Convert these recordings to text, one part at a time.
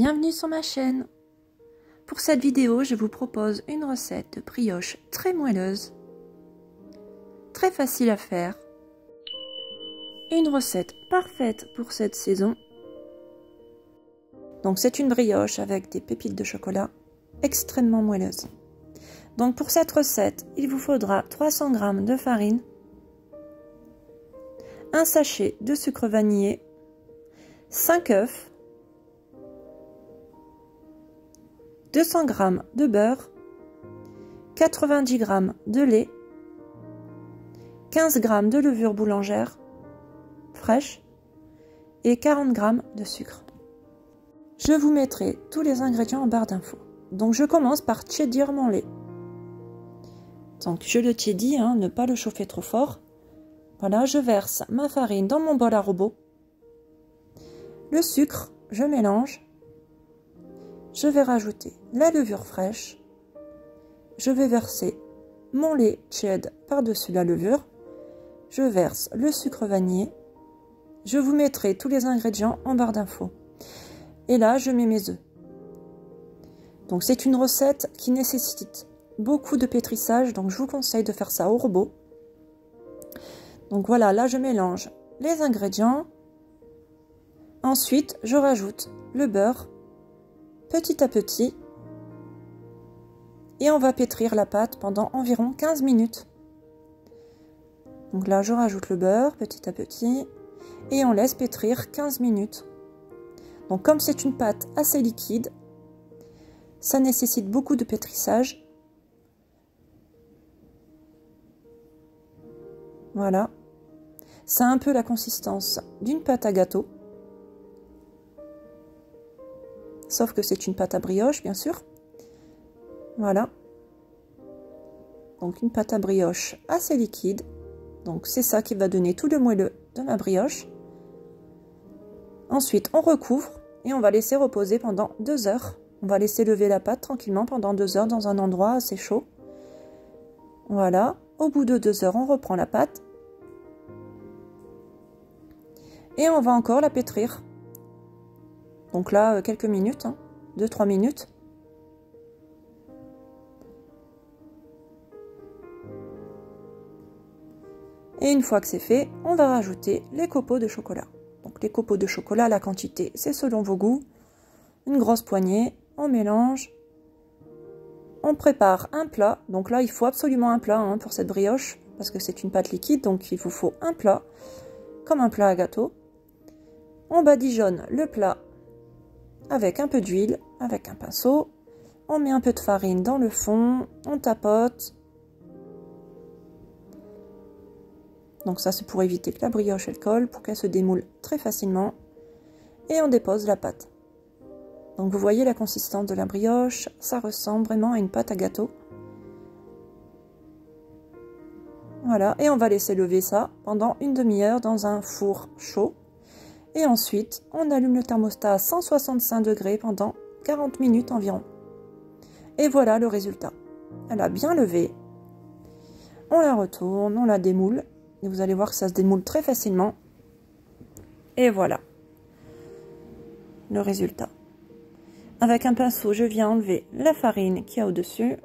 Bienvenue sur ma chaîne. Pour cette vidéo, je vous propose une recette de brioche très moelleuse, très facile à faire, une recette parfaite pour cette saison. Donc c'est une brioche avec des pépites de chocolat extrêmement moelleuse. Donc pour cette recette, il vous faudra 300 g de farine, un sachet de sucre vanillé, 5 œufs, 200 g de beurre, 90 g de lait, 15 g de levure boulangère fraîche et 40 g de sucre. Je vous mettrai tous les ingrédients en barre d'infos. Donc je commence par tiédir mon lait. Donc je le tiédis, ne pas le chauffer trop fort. Voilà, je verse ma farine dans mon bol à robot. Le sucre, je mélange. Je vais rajouter la levure fraîche. Je vais verser mon lait tiède par-dessus la levure. Je verse le sucre vanillé. Je vous mettrai tous les ingrédients en barre d'infos. Et là, je mets mes œufs. Donc c'est une recette qui nécessite beaucoup de pétrissage, donc je vous conseille de faire ça au robot. Donc voilà, là je mélange les ingrédients. Ensuite, je rajoute le beurre petit à petit. Et on va pétrir la pâte pendant environ 15 minutes. Donc là, je rajoute le beurre petit à petit. Et on laisse pétrir 15 minutes. Donc comme c'est une pâte assez liquide, ça nécessite beaucoup de pétrissage. Voilà. Ça a un peu la consistance d'une pâte à gâteau. Sauf que c'est une pâte à brioche, bien sûr. Voilà. Donc une pâte à brioche assez liquide. Donc c'est ça qui va donner tout le moelleux de ma brioche. Ensuite, on recouvre et on va laisser reposer pendant 2 heures. On va laisser lever la pâte tranquillement pendant 2 heures dans un endroit assez chaud. Voilà. Au bout de 2 heures, on reprend la pâte. Et on va encore la pétrir. Donc là, quelques minutes, 2-3 minutes. Et une fois que c'est fait, on va rajouter les copeaux de chocolat. Donc les copeaux de chocolat, la quantité, c'est selon vos goûts. Une grosse poignée, on mélange. On prépare un plat. Donc là, il faut absolument un plat pour cette brioche, parce que c'est une pâte liquide, donc il vous faut un plat, comme un plat à gâteau. On badigeonne le plat avec un peu d'huile, avec un pinceau. On met un peu de farine dans le fond, on tapote. Donc ça, c'est pour éviter que la brioche elle colle, pour qu'elle se démoule très facilement. Et on dépose la pâte. Donc vous voyez la consistance de la brioche, ça ressemble vraiment à une pâte à gâteau. Voilà, et on va laisser lever ça pendant une demi-heure dans un four chaud. Et ensuite, on allume le thermostat à 165 degrés pendant 40 minutes environ. Et voilà le résultat. Elle a bien levé. On la retourne, on la démoule. Et vous allez voir que ça se démoule très facilement. Et voilà le résultat. Avec un pinceau, je viens enlever la farine qu'il y a au-dessus.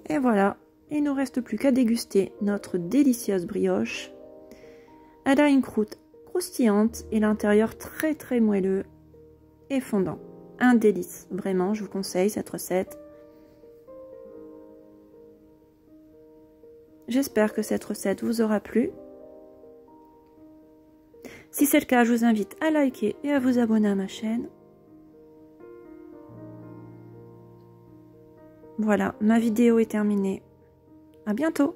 Et voilà, il ne nous reste plus qu'à déguster notre délicieuse brioche. Elle a une croûte croustillante et l'intérieur très très moelleux et fondant. Un délice, vraiment, je vous conseille cette recette. J'espère que cette recette vous aura plu. Si c'est le cas, je vous invite à liker et à vous abonner à ma chaîne. Voilà, ma vidéo est terminée. À bientôt!